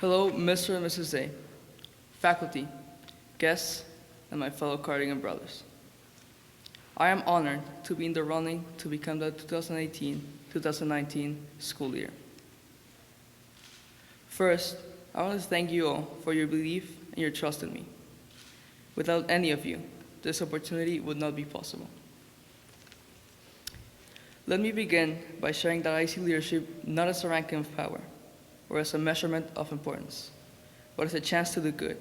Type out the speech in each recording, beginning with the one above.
Hello, Mr. and Mrs. A, faculty, guests, and my fellow Cardigan brothers. I am honored to be in the running to become the 2018-2019 school year. First, I want to thank you all for your belief and your trust in me. Without any of you, this opportunity would not be possible. Let me begin by sharing that I see leadership not as a ranking of power or as a measurement of importance, but as a chance to do good,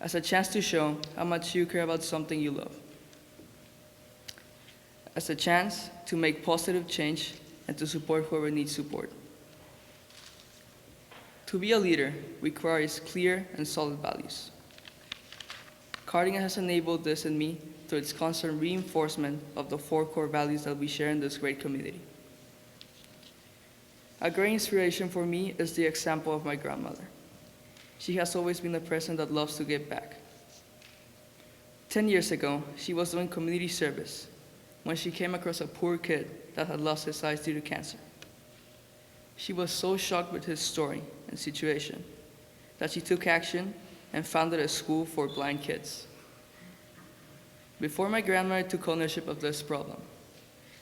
as a chance to show how much you care about something you love, as a chance to make positive change and to support whoever needs support. To be a leader requires clear and solid values. Cardigan has enabled this in me through its constant reinforcement of the 4 core values that we share in this great community. A great inspiration for me is the example of my grandmother. She has always been a person that loves to give back. 10 years ago, she was doing community service when she came across a poor kid that had lost his eyes due to cancer. She was so shocked with his story and situation that she took action and founded a school for blind kids. Before my grandmother took ownership of this problem,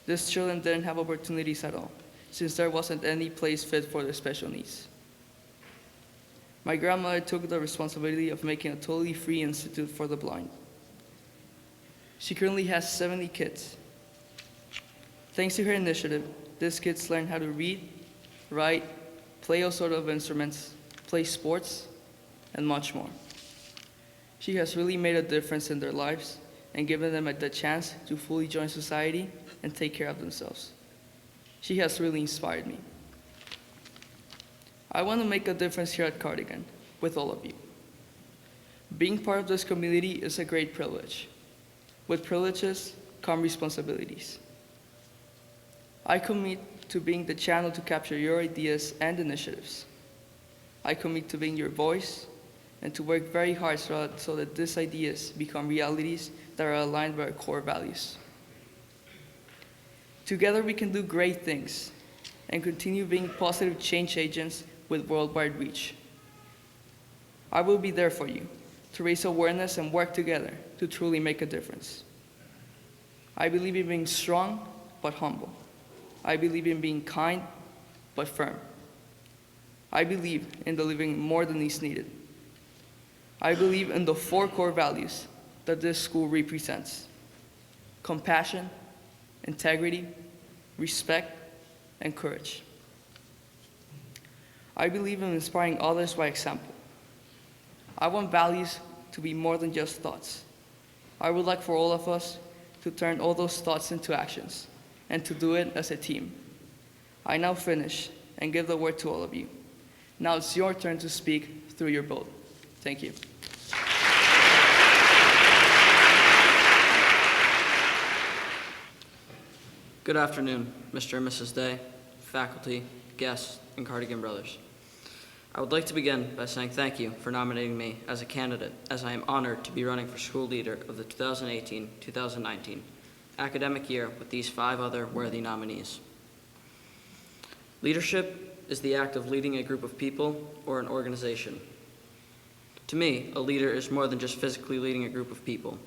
these children didn't have opportunities at all, since there wasn't any place fit for their special needs. My grandmother took the responsibility of making a totally free institute for the blind. She currently has 70 kids. Thanks to her initiative, these kids learn how to read, write, play all sorts of instruments, play sports, and much more. She has really made a difference in their lives and given them the chance to fully join society and take care of themselves. She has really inspired me. I want to make a difference here at Cardigan with all of you. Being part of this community is a great privilege. With privileges come responsibilities. I commit to being the channel to capture your ideas and initiatives. I commit to being your voice and to work very hard so that these ideas become realities that are aligned with our core values. Together we can do great things and continue being positive change agents with worldwide reach. I will be there for you to raise awareness and work together to truly make a difference. I believe in being strong but humble. I believe in being kind but firm. I believe in delivering more than is needed. I believe in the 4 core values that this school represents: compassion, integrity, respect, and courage. I believe in inspiring others by example. I want values to be more than just thoughts. I would like for all of us to turn all those thoughts into actions and to do it as a team. I now finish and give the word to all of you. Now it's your turn to speak through your vote. Thank you. Good afternoon, Mr. and Mrs. Day, faculty, guests, and Cardigan brothers. I would like to begin by saying thank you for nominating me as a candidate, as I am honored to be running for school leader of the 2018-2019 academic year with these 5 other worthy nominees. Leadership is the act of leading a group of people or an organization. To me, a leader is more than just physically leading a group of people.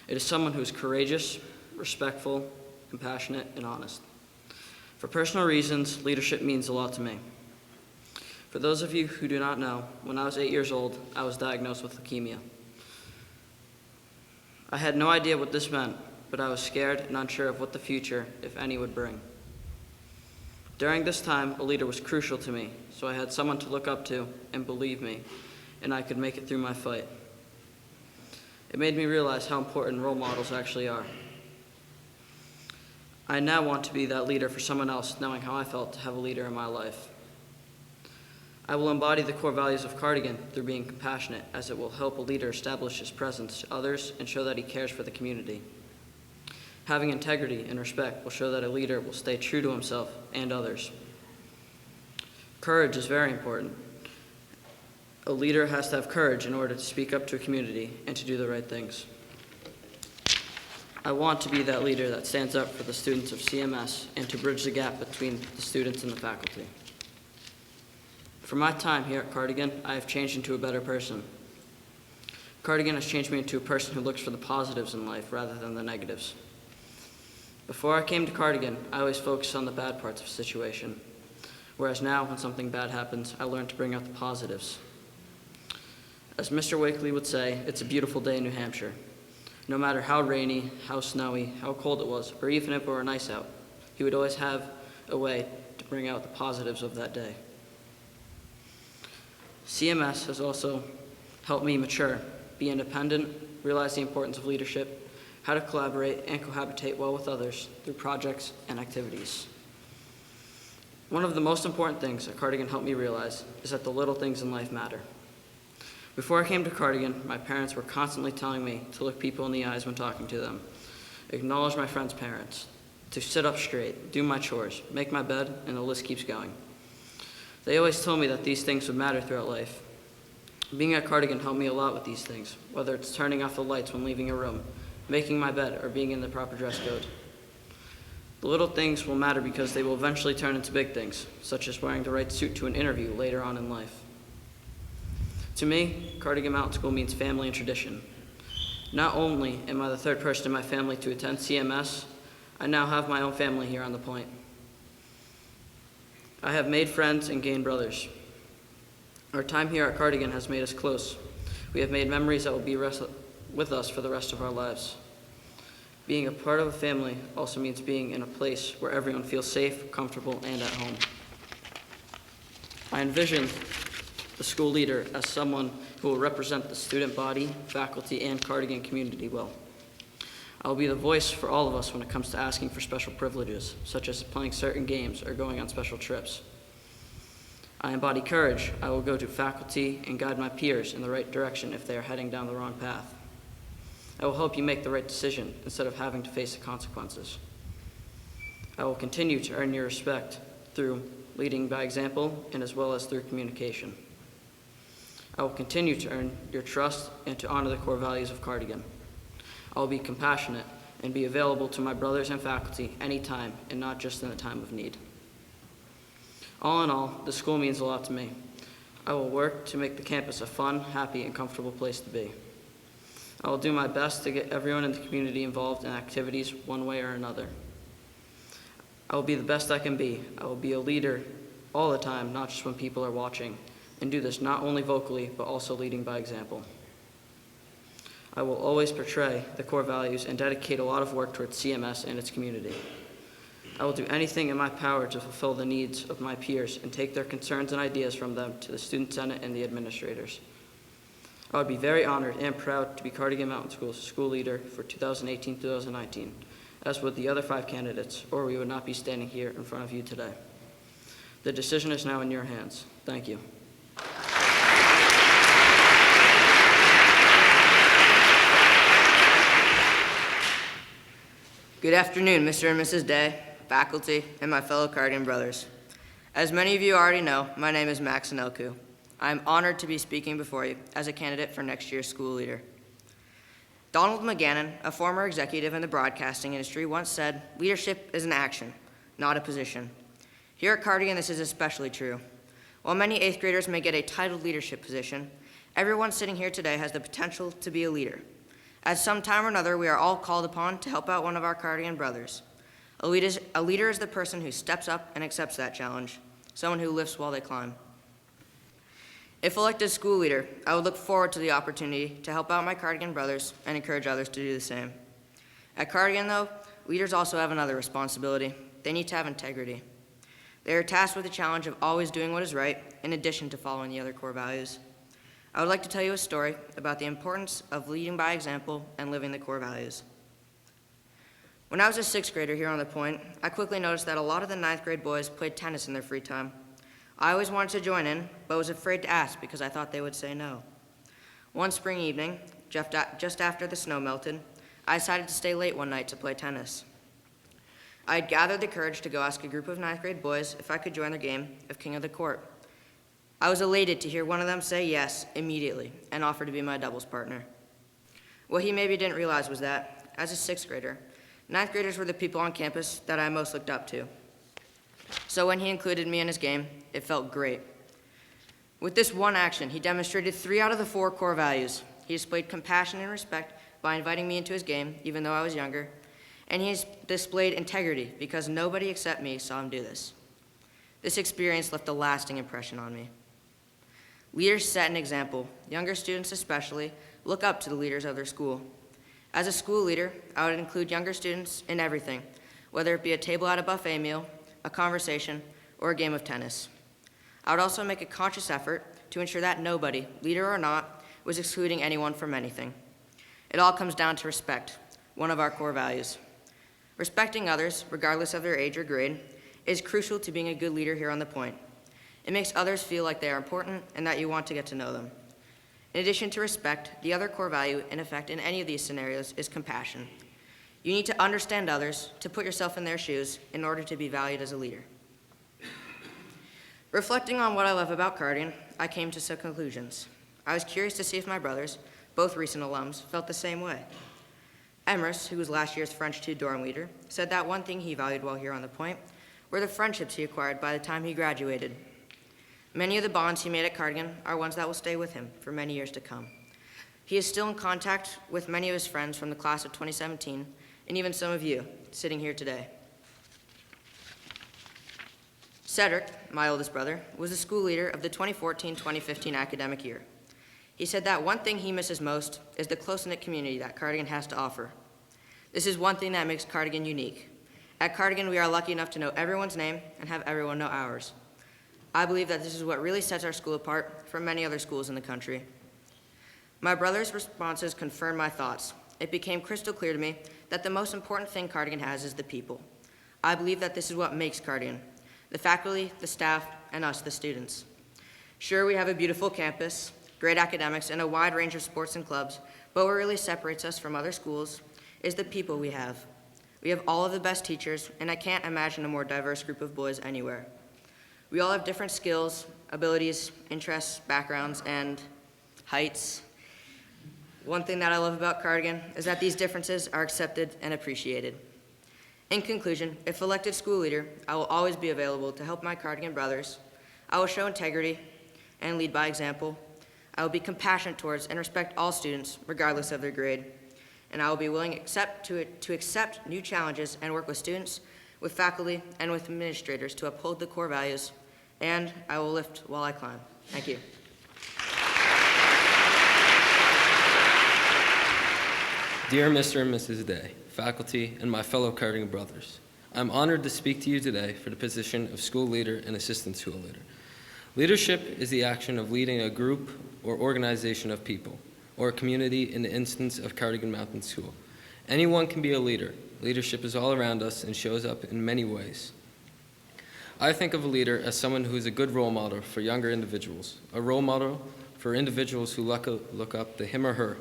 It is someone who is courageous, respectful, compassionate, and honest. For personal reasons, leadership means a lot to me. For those of you who do not know, when I was 8 years old, I was diagnosed with leukemia. I had no idea what this meant, but I was scared and unsure of what the future, if any, would bring. During this time, a leader was crucial to me, so I had someone to look up to and believe me, and I could make it through my fight. It made me realize how important role models actually are. I now want to be that leader for someone else, knowing how I felt to have a leader in my life. I will embody the core values of Cardigan through being compassionate, as it will help a leader establish his presence to others and show that he cares for the community. Having integrity and respect will show that a leader will stay true to himself and others. Courage is very important. A leader has to have courage in order to speak up to a community and to do the right things. I want to be that leader that stands up for the students of CMS and to bridge the gap between the students and the faculty. For my time here at Cardigan, I have changed into a better person. Cardigan has changed me into a person who looks for the positives in life rather than the negatives. Before I came to Cardigan, I always focused on the bad parts of a situation, whereas now, when something bad happens, I learn to bring out the positives. As Mr. Wakely would say, it's a beautiful day in New Hampshire. No matter how rainy, how snowy, how cold it was, or even if it were nice out, he would always have a way to bring out the positives of that day. CMS has also helped me mature, be independent, realize the importance of leadership, how to collaborate and cohabitate well with others through projects and activities. One of the most important things that Cardigan helped me realize is that the little things in life matter. Before I came to Cardigan, my parents were constantly telling me to look people in the eyes when talking to them, acknowledge my friends' parents, to sit up straight, do my chores, make my bed, and the list keeps going. They always told me that these things would matter throughout life. Being at Cardigan helped me a lot with these things, whether it's turning off the lights when leaving a room, making my bed, or being in the proper dress code. The little things will matter because they will eventually turn into big things, such as wearing the right suit to an interview later on in life. To me, Cardigan Mountain School means family and tradition. Not only am I the third person in my family to attend CMS, I now have my own family here on the point. I have made friends and gained brothers. Our time here at Cardigan has made us close. We have made memories that will be with us for the rest of our lives. Being a part of a family also means being in a place where everyone feels safe, comfortable, and at home. I envision the school leader as someone who will represent the student body, faculty, and Cardigan community well. I will be the voice for all of us when it comes to asking for special privileges, such as playing certain games or going on special trips. I embody courage. I will go to faculty and guide my peers in the right direction if they are heading down the wrong path. I will help you make the right decision instead of having to face the consequences. I will continue to earn your respect through leading by example and as well as through communication. I will continue to earn your trust and to honor the core values of Cardigan. I will be compassionate and be available to my brothers and faculty anytime and not just in the time of need. All in all, the school means a lot to me. I will work to make the campus a fun, happy, and comfortable place to be. I will do my best to get everyone in the community involved in activities one way or another. I will be the best I can be. I will be a leader all the time, not just when people are watching, and do this not only vocally, but also leading by example. I will always portray the core values and dedicate a lot of work towards CMS and its community. I will do anything in my power to fulfill the needs of my peers and take their concerns and ideas from them to the Student Senate and the administrators. I would be very honored and proud to be Cardigan Mountain School's school leader for 2018-2019, as would the other 5 candidates, or we would not be standing here in front of you today. The decision is now in your hands. Thank you. Good afternoon, Mr. and Mrs. Day, faculty, and my fellow Cardigan brothers. As many of you already know, my name is Maxine O. I am honored to be speaking before you as a candidate for next year's school leader. Donald McGannon, a former executive in the broadcasting industry, once said, "Leadership is an action, not a position." Here at Cardigan, this is especially true. While many 8th graders may get a titled leadership position, everyone sitting here today has the potential to be a leader. At some time or another, we are all called upon to help out one of our Cardigan brothers. A leader is the person who steps up and accepts that challenge, someone who lifts while they climb. If elected school leader, I would look forward to the opportunity to help out my Cardigan brothers and encourage others to do the same. At Cardigan, though, leaders also have another responsibility. They need to have integrity. They are tasked with the challenge of always doing what is right, in addition to following the other core values. I would like to tell you a story about the importance of leading by example and living the core values. When I was a 6th grader here on the Point, I quickly noticed that a lot of the 9th grade boys played tennis in their free time. I always wanted to join in, but was afraid to ask because I thought they would say no. One spring evening, just after the snow melted, I decided to stay late one night to play tennis. I had gathered the courage to go ask a group of 9th grade boys if I could join their game of King of the Court. I was elated to hear one of them say yes immediately and offer to be my doubles partner. What he maybe didn't realize was that, as a 6th grader, 9th graders were the people on campus that I most looked up to. So when he included me in his game, it felt great. With this one action, he demonstrated 3 out of the 4 core values. He displayed compassion and respect by inviting me into his game, even though I was younger, and he displayed integrity because nobody except me saw him do this. This experience left a lasting impression on me. Leaders set an example. Younger students especially look up to the leaders of their school. As a school leader, I would include younger students in everything, whether it be a table at a buffet meal, a conversation, or a game of tennis. I would also make a conscious effort to ensure that nobody, leader or not, was excluding anyone from anything. It all comes down to respect, one of our core values. Respecting others, regardless of their age or grade, is crucial to being a good leader here on the Point. It makes others feel like they are important and that you want to get to know them. In addition to respect, the other core value in effect in any of these scenarios is compassion. You need to understand others, to put yourself in their shoes in order to be valued as a leader. Reflecting on what I love about Cardigan, I came to some conclusions. I was curious to see if my brothers, both recent alums, felt the same way. Emrys, who was last year's French 2 dorm leader, said that one thing he valued while here on the Point were the friendships he acquired by the time he graduated. Many of the bonds he made at Cardigan are ones that will stay with him for many years to come. He is still in contact with many of his friends from the class of 2017, and even some of you sitting here today. Cedric, my oldest brother, was the school leader of the 2014-2015 academic year. He said that one thing he misses most is the close-knit community that Cardigan has to offer. This is one thing that makes Cardigan unique. At Cardigan, we are lucky enough to know everyone's name and have everyone know ours. I believe that this is what really sets our school apart from many other schools in the country. My brother's responses confirmed my thoughts. It became crystal clear to me that the most important thing Cardigan has is the people. I believe that this is what makes Cardigan: the faculty, the staff, and us, the students. Sure, we have a beautiful campus, great academics, and a wide range of sports and clubs, but what really separates us from other schools is the people we have. We have all of the best teachers, and I can't imagine a more diverse group of boys anywhere. We all have different skills, abilities, interests, backgrounds, and heights. One thing that I love about Cardigan is that these differences are accepted and appreciated. In conclusion, if elected school leader, I will always be available to help my Cardigan brothers. I will show integrity and lead by example. I will be compassionate towards and respect all students, regardless of their grade. And I will be willing to accept new challenges and work with students, with faculty, and with administrators to uphold the core values. And I will lift while I climb. Thank you. Dear Mr. and Mrs. Day, faculty, and my fellow Cardigan brothers, I'm honored to speak to you today for the position of school leader and assistant school leader. Leadership is the action of leading a group or organization of people, or a community in the instance of Cardigan Mountain School. Anyone can be a leader. Leadership is all around us and shows up in many ways. I think of a leader as someone who is a good role model for younger individuals, a role model for individuals who look up to him or her,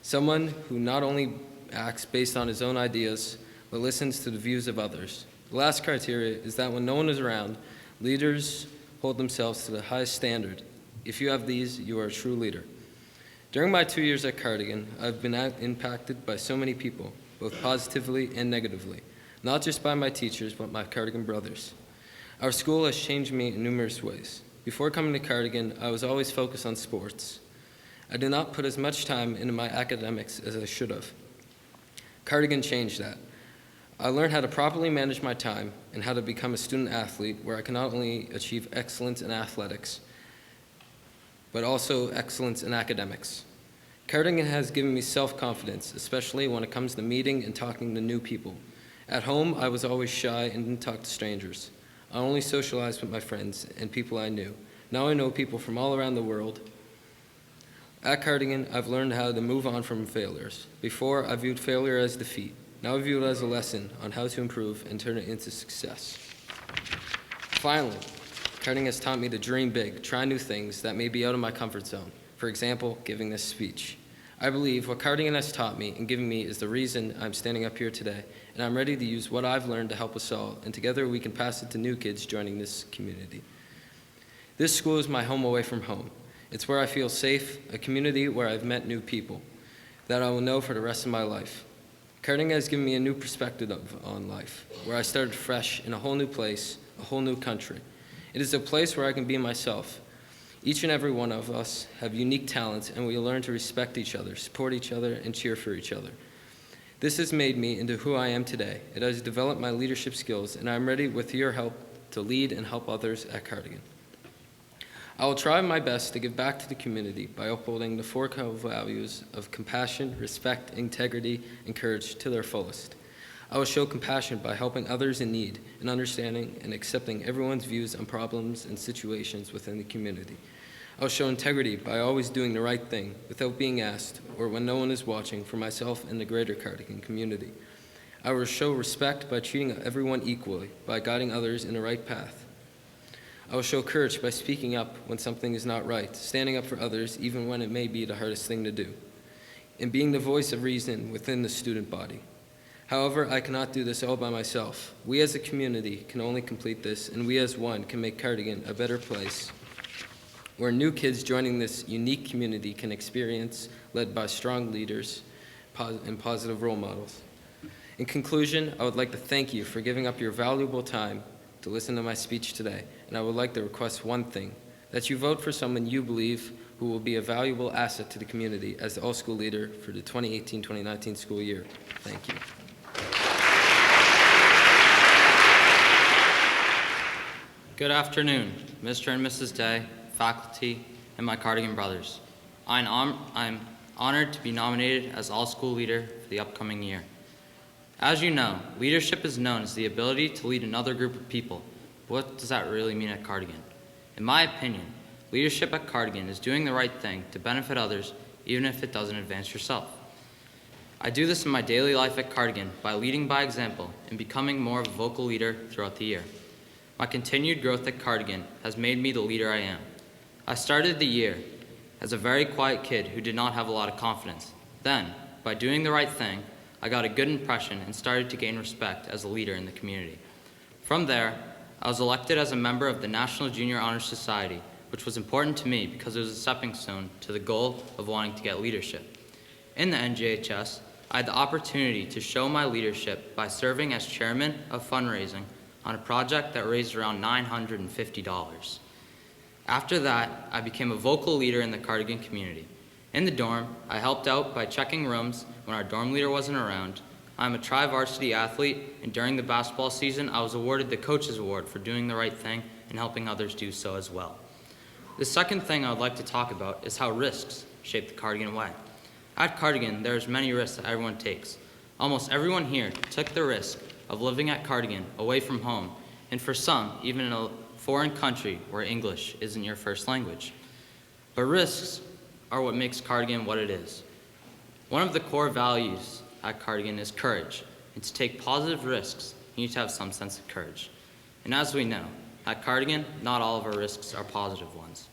someone who not only acts based on his own ideas, but listens to the views of others. The last criteria is that when no one is around, leaders hold themselves to the highest standard. If you have these, you are a true leader. During my 2 years at Cardigan, I've been impacted by so many people, both positively and negatively, not just by my teachers, but my Cardigan brothers. Our school has changed me in numerous ways. Before coming to Cardigan, I was always focused on sports. I did not put as much time into my academics as I should have. Cardigan changed that. I learned how to properly manage my time and how to become a student athlete where I can not only achieve excellence in athletics, but also excellence in academics. Cardigan has given me self-confidence, especially when it comes to meeting and talking to new people. At home, I was always shy and didn't talk to strangers. I only socialized with my friends and people I knew. Now I know people from all around the world. At Cardigan, I've learned how to move on from failures. Before, I viewed failure as defeat. Now I view it as a lesson on how to improve and turn it into success. Finally, Cardigan has taught me to dream big, try new things that may be out of my comfort zone. For example, giving this speech. I believe what Cardigan has taught me and given me is the reason I'm standing up here today, and I'm ready to use what I've learned to help us all, and together we can pass it to new kids joining this community. This school is my home away from home. It's where I feel safe, a community where I've met new people that I will know for the rest of my life. Cardigan has given me a new perspective on life, where I started fresh in a whole new place, a whole new country. It is a place where I can be myself. Each and every one of us have unique talents, and we learn to respect each other, support each other, and cheer for each other. This has made me into who I am today. It has developed my leadership skills, and I'm ready with your help to lead and help others at Cardigan. I will try my best to give back to the community by upholding the four core values of compassion, respect, integrity, and courage to their fullest. I will show compassion by helping others in need and understanding and accepting everyone's views on problems and situations within the community. I will show integrity by always doing the right thing without being asked or when no one is watching for myself and the greater Cardigan community. I will show respect by treating everyone equally, by guiding others in the right path. I will show courage by speaking up when something is not right, standing up for others even when it may be the hardest thing to do, and being the voice of reason within the student body. However, I cannot do this all by myself. We as a community can only complete this, and we as one can make Cardigan a better place where new kids joining this unique community can experience, led by strong leaders and positive role models. In conclusion, I would like to thank you for giving up your valuable time to listen to my speech today, and I would like to request one thing, that you vote for someone you believe who will be a valuable asset to the community as the all-school leader for the 2018-2019 school year. Thank you. Good afternoon, Mr. and Mrs. Day, faculty, and my Cardigan brothers. I'm honored to be nominated as all-school leader for the upcoming year. As you know, leadership is known as the ability to lead another group of people. But what does that really mean at Cardigan? In my opinion, leadership at Cardigan is doing the right thing to benefit others, even if it doesn't advance yourself. I do this in my daily life at Cardigan by leading by example and becoming more of a vocal leader throughout the year. My continued growth at Cardigan has made me the leader I am. I started the year as a very quiet kid who did not have a lot of confidence. Then, by doing the right thing, I got a good impression and started to gain respect as a leader in the community. From there, I was elected as a member of the National Junior Honor Society, which was important to me because it was a stepping stone to the goal of wanting to get leadership. In the NJHS, I had the opportunity to show my leadership by serving as chairman of fundraising on a project that raised around $950. After that, I became a vocal leader in the Cardigan community. In the dorm, I helped out by checking rooms when our dorm leader wasn't around. I'm a tri-varsity athlete, and during the basketball season, I was awarded the Coach's Award for doing the right thing and helping others do so as well. The second thing I would like to talk about is how risks shape the Cardigan way. At Cardigan, there's many risks that everyone takes. Almost everyone here took the risk of living at Cardigan away from home, and for some, even in a foreign country where English isn't your first language. But risks are what makes Cardigan what it is. One of the core values at Cardigan is courage, and to take positive risks, you need to have some sense of courage. And as we know, at Cardigan, not all of our risks are positive ones.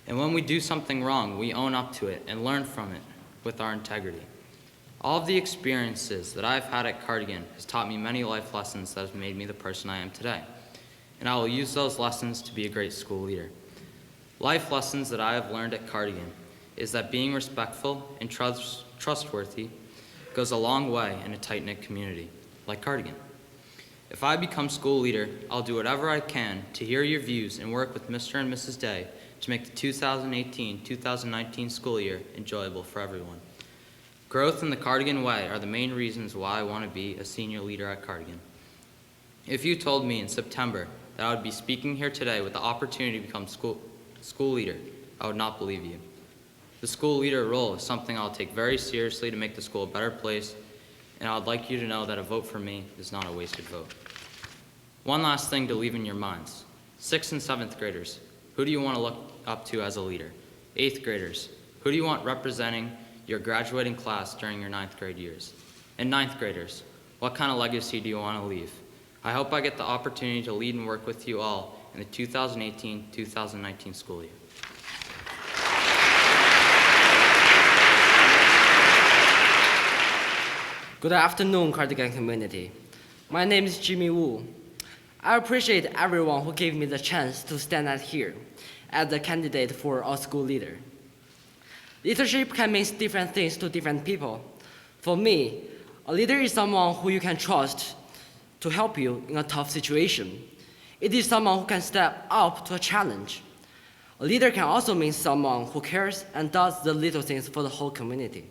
And when we do something wrong, we own up to it and learn from it with our integrity. All of the experiences that I've had at Cardigan has taught me many life lessons that have made me the person I am today. And I will use those lessons to be a great school leader. Life lessons that I have learned at Cardigan is that being respectful and trustworthy goes a long way in a tight-knit community like Cardigan. If I become school leader, I'll do whatever I can to hear your views and work with Mr. and Mrs. Day to make the 2018-2019 school year enjoyable for everyone. Growth and the Cardigan way are the main reasons why I want to be a senior leader at Cardigan. If you told me in September that I would be speaking here today with the opportunity to become school leader, I would not believe you. The school leader role is something I'll take very seriously to make the school a better place, and I would like you to know that a vote for me is not a wasted vote. One last thing to leave in your minds. 6th and 7th graders, who do you want to look up to as a leader? 8th graders, who do you want representing your graduating class during your 9th grade years? And 9th graders, what kind of legacy do you want to leave? I hope I get the opportunity to lead and work with you all in the 2018-2019 school year. Good afternoon, Cardigan community. My name is Jimmy Wu. I appreciate everyone who gave me the chance to stand out here as the candidate for a school leader. Leadership can mean different things to different people. For me, a leader is someone who you can trust to help you in a tough situation. It is someone who can step up to a challenge. A leader can also mean someone who cares and does the little things for the whole community.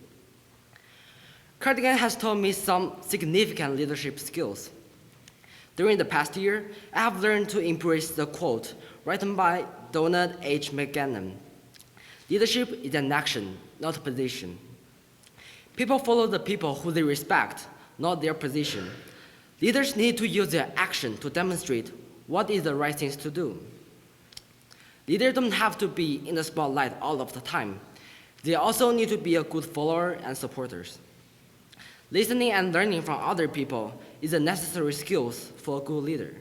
Cardigan has taught me some significant leadership skills. During the past year, I have learned to embrace the quote written by Donald H. McGannon. Leadership is an action, not a position. People follow the people who they respect, not their position. Leaders need to use their action to demonstrate what is the right things to do. Leaders don't have to be in the spotlight all of the time. They also need to be a good follower and supporters. Listening and learning from other people is a necessary skill for a good leader.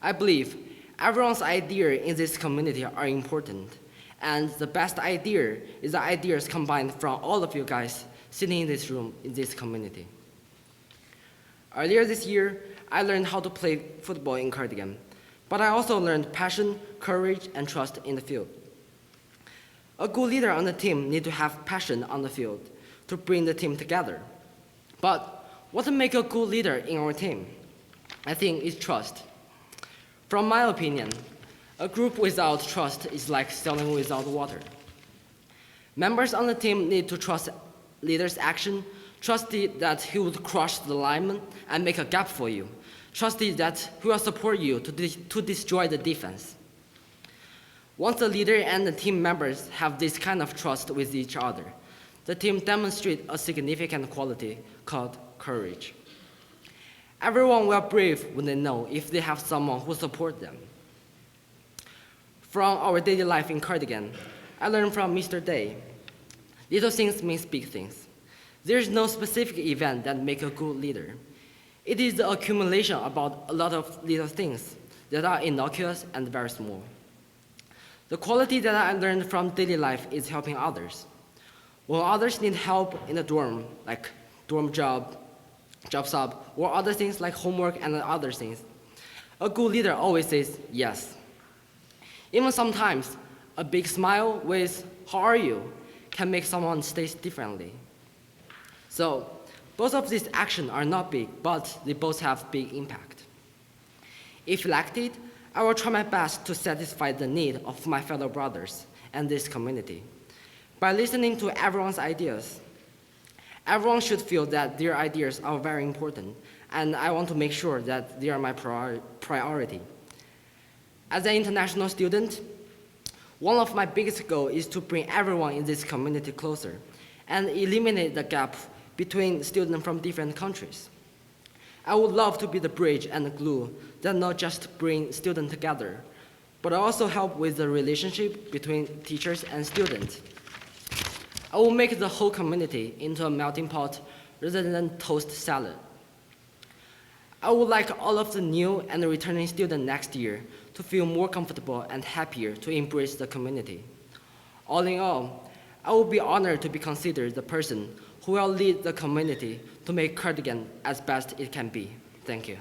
I believe everyone's ideas in this community are important, and the best idea is the ideas combined from all of you guys sitting in this room in this community. Earlier this year, I learned how to play football in Cardigan, but I also learned passion, courage, and trust in the field. A good leader on the team needs to have passion on the field to bring the team together. But what makes a good leader in our team? I think it's trust. From my opinion, a group without trust is like sailing without water. Members on the team need to trust leader's action, trust that he would crush the lineman and make a gap for you, trust that he will support you to destroy the defense. Once the leader and the team members have this kind of trust with each other, the team demonstrates a significant quality called courage. Everyone will brave when they know if they have someone who supports them. From our daily life in Cardigan, I learned from Mr. Day, little things mean big things. There is no specific event that makes a good leader. It is the accumulation about a lot of little things that are innocuous and very small. The quality that I learned from daily life is helping others. When others need help in the dorm, like dorm job sub, or other things like homework and other things, a good leader always says yes. Even sometimes, a big smile with "How are you?" can make someone stay differently. So, both of these actions are not big, but they both have big impact. If elected, I will try my best to satisfy the need of my fellow brothers and this community. By listening to everyone's ideas, everyone should feel that their ideas are very important, and I want to make sure that they are my priority. As an international student, one of my biggest goals is to bring everyone in this community closer and eliminate the gap between students from different countries. I would love to be the bridge and the glue that not just bring students together, but also help with the relationship between teachers and students. I will make the whole community into a melting pot rather than toast salad. I would like all of the new and returning students next year to feel more comfortable and happier to embrace the community. All in all, I will be honored to be considered the person who will lead the community to make Cardigan as best it can be. Thank you.